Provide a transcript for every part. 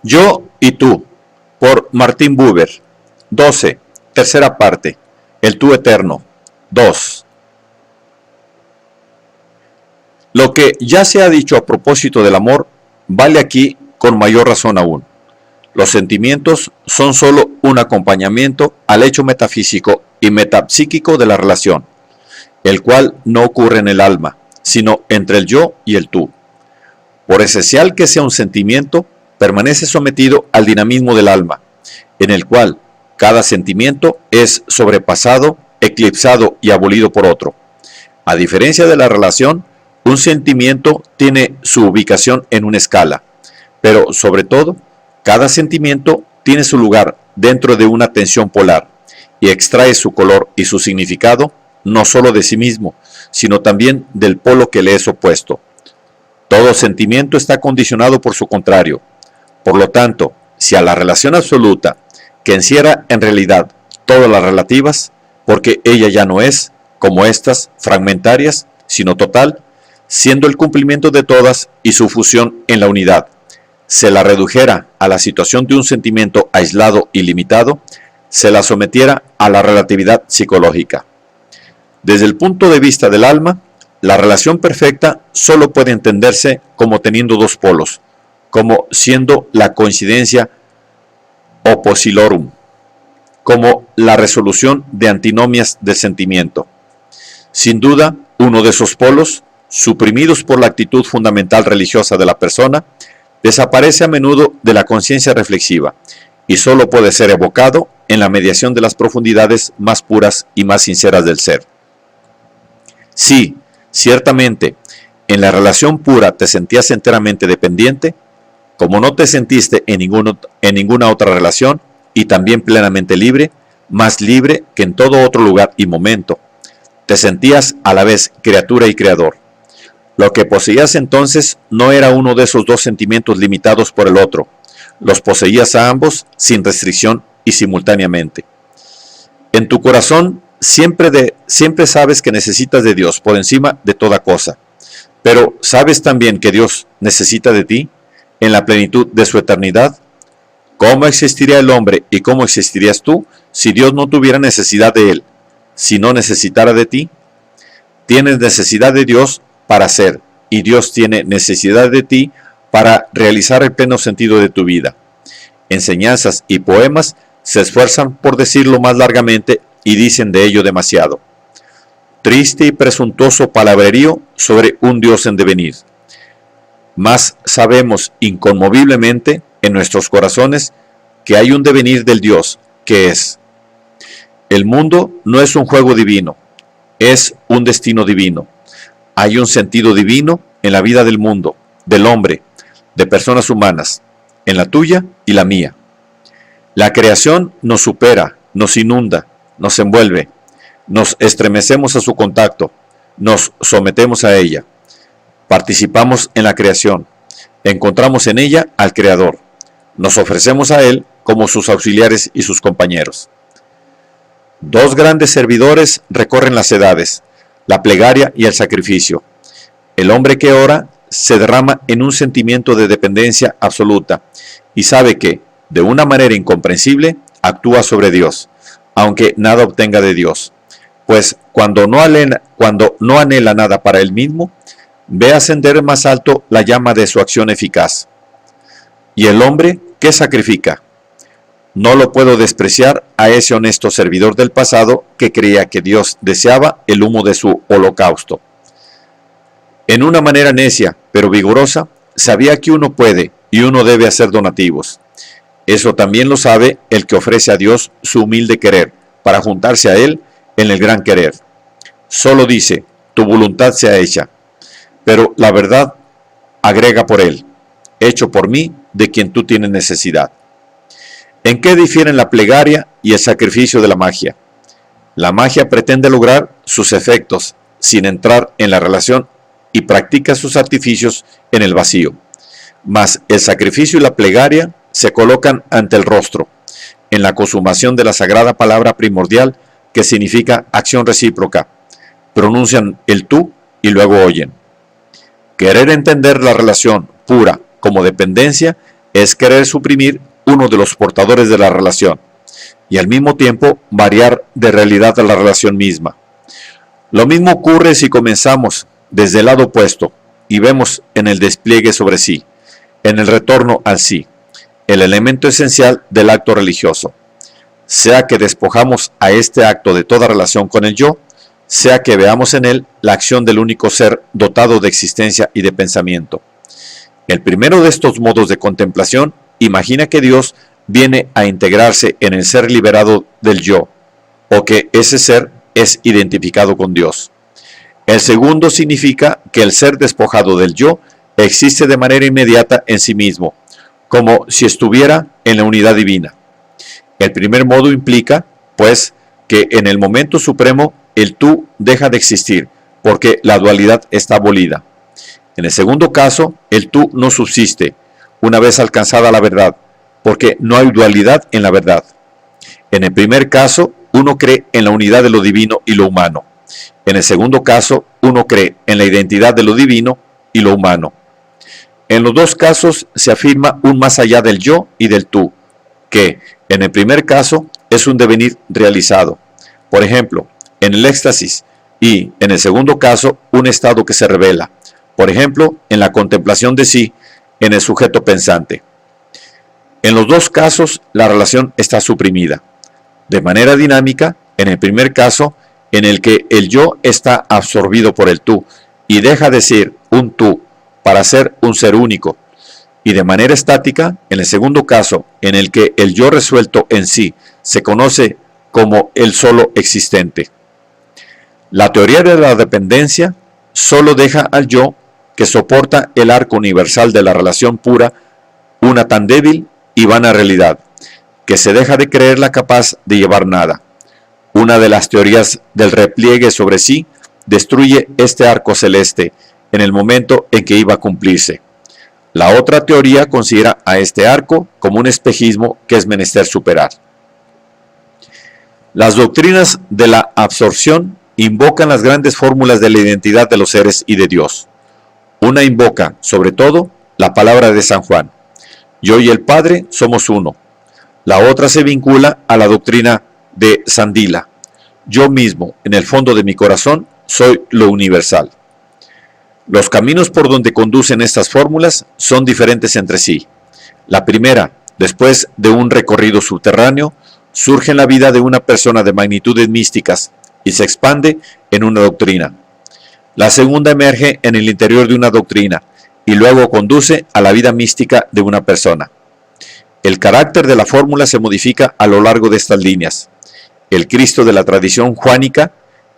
Yo y tú, por Martin Buber. 12. Tercera parte. El tú eterno. 2. Lo que ya se ha dicho a propósito del amor vale aquí con mayor razón aún. Los sentimientos son sólo un acompañamiento al hecho metafísico y metapsíquico de la relación, el cual no ocurre en el alma, sino entre el yo y el tú. Por esencial que sea un sentimiento, permanece sometido al dinamismo del alma, en el cual cada sentimiento es sobrepasado, eclipsado y abolido por otro. A diferencia de la relación, un sentimiento tiene su ubicación en una escala, pero sobre todo, cada sentimiento tiene su lugar dentro de una tensión polar y extrae su color y su significado no solo de sí mismo, sino también del polo que le es opuesto. Todo sentimiento está condicionado por su contrario. Por lo tanto, si a la relación absoluta, que encierra en realidad todas las relativas, porque ella ya no es, como estas, fragmentarias, sino total, siendo el cumplimiento de todas y su fusión en la unidad, se la redujera a la situación de un sentimiento aislado y limitado, se la sometiera a la relatividad psicológica. Desde el punto de vista del alma, la relación perfecta solo puede entenderse como teniendo dos polos, como siendo la coincidencia opposilorum, como la resolución de antinomias del sentimiento. Sin duda, uno de esos polos, suprimidos por la actitud fundamental religiosa de la persona, desaparece a menudo de la conciencia reflexiva y solo puede ser evocado en la mediación de las profundidades más puras y más sinceras del ser. Sí, ciertamente, en la relación pura te sentías enteramente dependiente, como no te sentiste en ninguna otra relación, y también plenamente libre, más libre que en todo otro lugar y momento. Te sentías a la vez criatura y creador. Lo que poseías entonces no era uno de esos dos sentimientos limitados por el otro. Los poseías a ambos sin restricción y simultáneamente. En tu corazón siempre sabes que necesitas de Dios por encima de toda cosa. Pero ¿sabes también que Dios necesita de ti en la plenitud de su eternidad? ¿Cómo existiría el hombre y cómo existirías tú si Dios no tuviera necesidad de él? Si no necesitara de ti, tienes necesidad de Dios para ser, y Dios tiene necesidad de ti para realizar el pleno sentido de tu vida. Enseñanzas y poemas se esfuerzan por decirlo más largamente y dicen de ello demasiado. Triste y presuntuoso palabrerío sobre un Dios en devenir. Mas sabemos inconmoviblemente en nuestros corazones que hay un devenir del Dios que es. El mundo no es un juego divino, es un destino divino. Hay un sentido divino en la vida del mundo, del hombre, de personas humanas, en la tuya y la mía. La creación nos supera, nos inunda, nos envuelve, nos estremecemos a su contacto, nos sometemos a ella, participamos en la creación, encontramos en ella al Creador, nos ofrecemos a Él como sus auxiliares y sus compañeros. Dos grandes servidores recorren las edades, la plegaria y el sacrificio. El hombre que ora se derrama en un sentimiento de dependencia absoluta y sabe que, de una manera incomprensible, actúa sobre Dios, aunque nada obtenga de Dios, pues cuando no anhela nada para él mismo, ve ascender más alto la llama de su acción eficaz. ¿Y el hombre qué sacrifica? No lo puedo despreciar a ese honesto servidor del pasado que creía que Dios deseaba el humo de su holocausto. En una manera necia, pero vigorosa, sabía que uno puede y uno debe hacer donativos. Eso también lo sabe el que ofrece a Dios su humilde querer, para juntarse a Él en el gran querer. Solo dice, tu voluntad sea hecha, pero la verdad agrega por Él, hecho por mí, de quien tú tienes necesidad. ¿En qué difieren la plegaria y el sacrificio de la magia? La magia pretende lograr sus efectos sin entrar en la relación y practica sus artificios en el vacío. Mas el sacrificio y la plegaria se colocan ante el rostro, en la consumación de la sagrada palabra primordial que significa acción recíproca. Pronuncian el tú y luego oyen. Querer entender la relación pura como dependencia es querer suprimir uno de los portadores de la relación y al mismo tiempo variar de realidad a la relación misma. Lo mismo ocurre si comenzamos desde el lado opuesto y vemos en el despliegue sobre sí, en el retorno al sí, el elemento esencial del acto religioso, sea que despojamos a este acto de toda relación con el yo, sea que veamos en él la acción del único ser dotado de existencia y de pensamiento. El primero de estos modos de contemplación imagina que Dios viene a integrarse en el ser liberado del yo, o que ese ser es identificado con Dios. El segundo significa que el ser despojado del yo existe de manera inmediata en sí mismo, como si estuviera en la unidad divina. El primer modo implica, pues, que en el momento supremo el tú deja de existir, porque la dualidad está abolida. En el segundo caso, el tú no subsiste, una vez alcanzada la verdad, porque no hay dualidad en la verdad. En el primer caso, uno cree en la unidad de lo divino y lo humano. En el segundo caso, uno cree en la identidad de lo divino y lo humano. En los dos casos se afirma un más allá del yo y del tú, que en el primer caso es un devenir realizado, por ejemplo, en el éxtasis, y en el segundo caso un estado que se revela, por ejemplo, en la contemplación de sí, en el sujeto pensante. En los dos casos la relación está suprimida, de manera dinámica, en el primer caso, en el que el yo está absorbido por el tú y deja de ser un tú para ser un ser único, y de manera estática, en el segundo caso, en el que el yo resuelto en sí se conoce como el solo existente. La teoría de la dependencia solo deja al yo que soporta el arco universal de la relación pura una tan débil y vana realidad, que se deja de creerla capaz de llevar nada. Una de las teorías del repliegue sobre sí destruye este arco celeste en el momento en que iba a cumplirse. La otra teoría considera a este arco como un espejismo que es menester superar. Las doctrinas de la absorción invocan las grandes fórmulas de la identidad de los seres y de Dios. Una invoca, sobre todo, la palabra de San Juan: yo y el Padre somos uno. La otra se vincula a la doctrina de Sandila: yo mismo, en el fondo de mi corazón, soy lo universal. Los caminos por donde conducen estas fórmulas son diferentes entre sí. La primera, después de un recorrido subterráneo, surge en la vida de una persona de magnitudes místicas y se expande en una doctrina. La segunda emerge en el interior de una doctrina y luego conduce a la vida mística de una persona. El carácter de la fórmula se modifica a lo largo de estas líneas. El Cristo de la tradición juánica,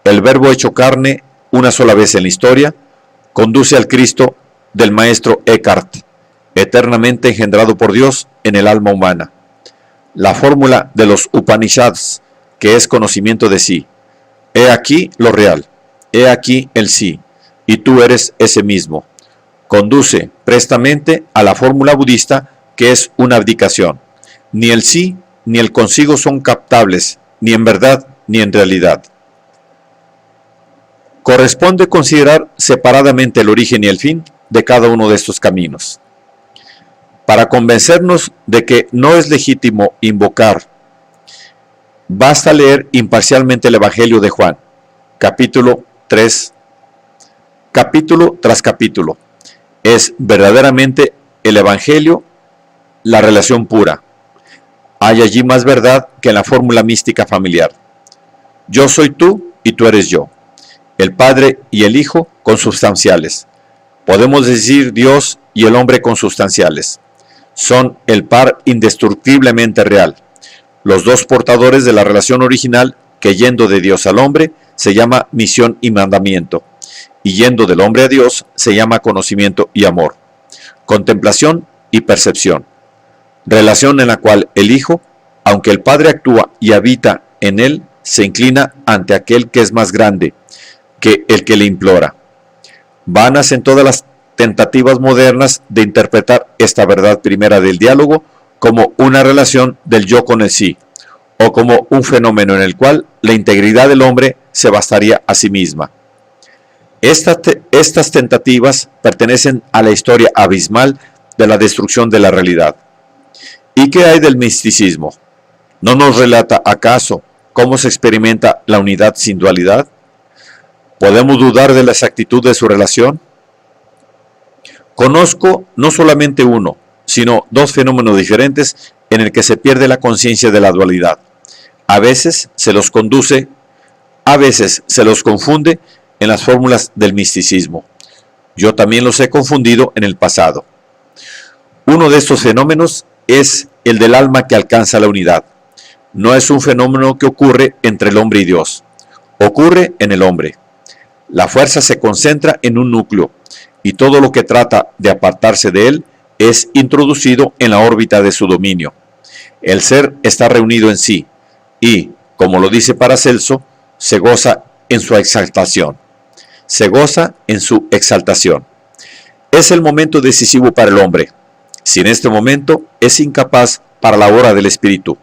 el Verbo hecho carne una sola vez en la historia, conduce al Cristo del maestro Eckhart, eternamente engendrado por Dios en el alma humana. La fórmula de los Upanishads, que es conocimiento de sí. He aquí lo real, he aquí el sí, y tú eres ese mismo. Conduce prestamente a la fórmula budista, que es una abdicación. Ni el sí ni el consigo son captables, ni en verdad ni en realidad. Corresponde considerar separadamente el origen y el fin de cada uno de estos caminos. Para convencernos de que no es legítimo invocar, basta leer imparcialmente el Evangelio de Juan, capítulo tras capítulo. Es verdaderamente el Evangelio la relación pura. Hay allí más verdad que en la fórmula mística familiar. Yo soy tú y tú eres yo. El Padre y el Hijo consubstanciales. Podemos decir Dios y el hombre consubstanciales. Son el par indestructiblemente real. Los dos portadores de la relación original que yendo de Dios al hombre se llama misión y mandamiento, y yendo del hombre a Dios se llama conocimiento y amor, contemplación y percepción. Relación en la cual el Hijo, aunque el Padre actúa y habita en él, se inclina ante aquel que es más grande que el que le implora. Vanas en todas las tentativas modernas de interpretar esta verdad primera del diálogo como una relación del yo con el sí, o como un fenómeno en el cual la integridad del hombre se bastaría a sí misma. Estas tentativas pertenecen a la historia abismal de la destrucción de la realidad. ¿Y qué hay del misticismo? ¿No nos relata acaso cómo se experimenta la unidad sin dualidad? ¿Podemos dudar de la exactitud de su relación? Conozco no solamente uno, sino dos fenómenos diferentes en el que se pierde la conciencia de la dualidad. A veces se los confunde en las fórmulas del misticismo. Yo también los he confundido en el pasado. Uno de estos fenómenos es el del alma que alcanza la unidad. No es un fenómeno que ocurre entre el hombre y Dios. Ocurre en el hombre. La fuerza se concentra en un núcleo y todo lo que trata de apartarse de él es introducido en la órbita de su dominio. El ser está reunido en sí y, como lo dice Paracelso, se goza en su exaltación. Se goza en su exaltación. Es el momento decisivo para el hombre. Sin este momento, es incapaz para la obra del espíritu.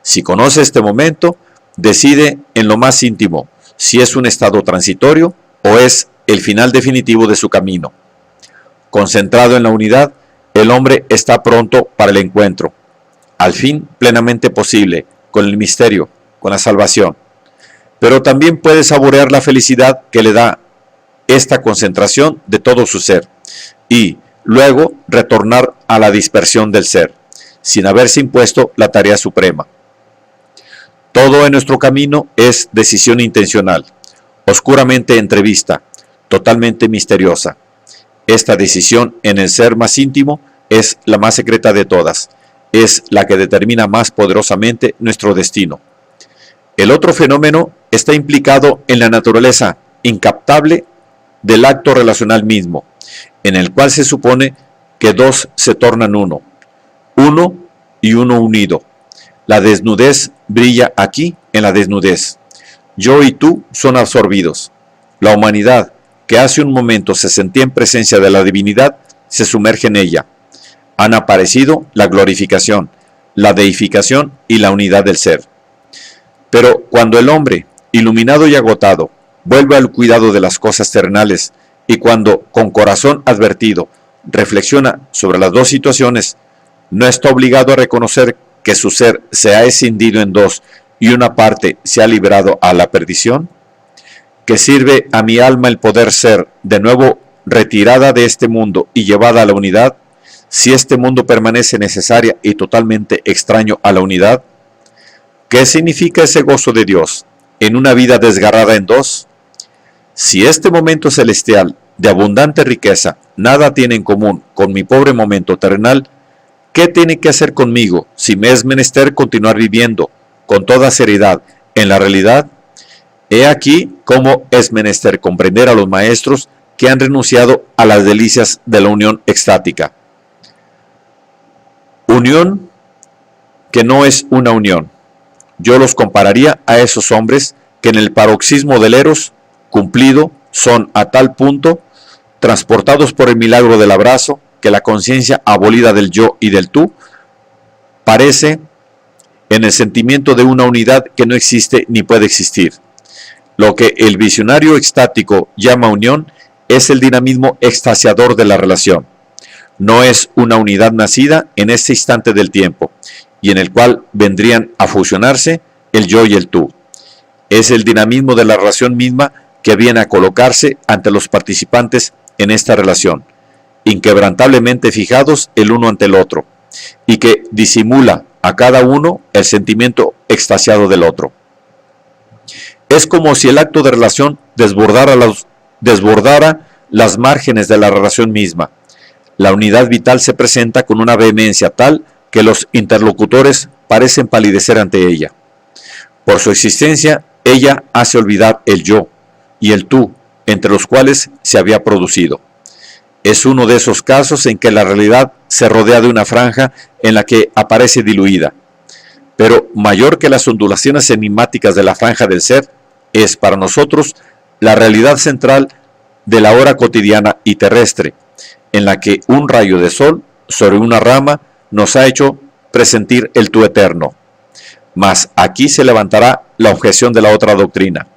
Si conoce este momento, decide en lo más íntimo si es un estado transitorio o es el final definitivo de su camino. Concentrado en la unidad, el hombre está pronto para el encuentro, al fin plenamente posible, con el misterio, con la salvación. Pero también puede saborear la felicidad que le da esta concentración de todo su ser y luego retornar a la dispersión del ser, sin haberse impuesto la tarea suprema. Todo en nuestro camino es decisión intencional, oscuramente entrevista, totalmente misteriosa. Esta decisión en el ser más íntimo es la más secreta de todas, es la que determina más poderosamente nuestro destino. El otro fenómeno está implicado en la naturaleza incaptable del acto relacional mismo, en el cual se supone que dos se tornan uno y uno unido. La desnudez brilla aquí en la desnudez. Yo y tú son absorbidos. La humanidad, que hace un momento se sentía en presencia de la divinidad, se sumerge en ella. Han aparecido la glorificación, la deificación y la unidad del ser. Pero cuando el hombre, iluminado y agotado, vuelve al cuidado de las cosas terrenales y cuando, con corazón advertido, reflexiona sobre las dos situaciones, no está obligado a reconocer que su ser se ha escindido en dos y una parte se ha librado a la perdición. ¿Qué sirve a mi alma el poder ser de nuevo retirada de este mundo y llevada a la unidad, si este mundo permanece necesaria y totalmente extraño a la unidad? ¿Qué significa ese gozo de Dios en una vida desgarrada en dos? Si este momento celestial de abundante riqueza nada tiene en común con mi pobre momento terrenal, ¿qué tiene que hacer conmigo si me es menester continuar viviendo con toda seriedad en la realidad? He aquí cómo es menester comprender a los maestros que han renunciado a las delicias de la unión extática. Unión que no es una unión. Yo los compararía a esos hombres que en el paroxismo del eros cumplido son a tal punto transportados por el milagro del abrazo que la conciencia abolida del yo y del tú parece en el sentimiento de una unidad que no existe ni puede existir. Lo que el visionario extático llama unión es el dinamismo extasiador de la relación. No es una unidad nacida en este instante del tiempo y en el cual vendrían a fusionarse el yo y el tú. Es el dinamismo de la relación misma que viene a colocarse ante los participantes en esta relación, inquebrantablemente fijados el uno ante el otro, y que disimula a cada uno el sentimiento extasiado del otro. Es como si el acto de relación desbordara las márgenes de la relación misma. La unidad vital se presenta con una vehemencia tal que los interlocutores parecen palidecer ante ella. Por su existencia, ella hace olvidar el yo y el tú, entre los cuales se había producido. Es uno de esos casos en que la realidad se rodea de una franja en la que aparece diluida. Pero mayor que las ondulaciones enigmáticas de la franja del ser, es para nosotros la realidad central de la hora cotidiana y terrestre, en la que un rayo de sol sobre una rama nos ha hecho presentir el tú eterno. Mas aquí se levantará la objeción de la otra doctrina,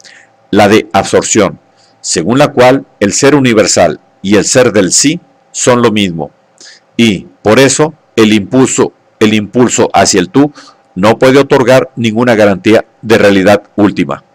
la de absorción, según la cual el ser universal y el ser del sí son lo mismo, y, por eso, el impulso hacia el tú no puede otorgar ninguna garantía de realidad última.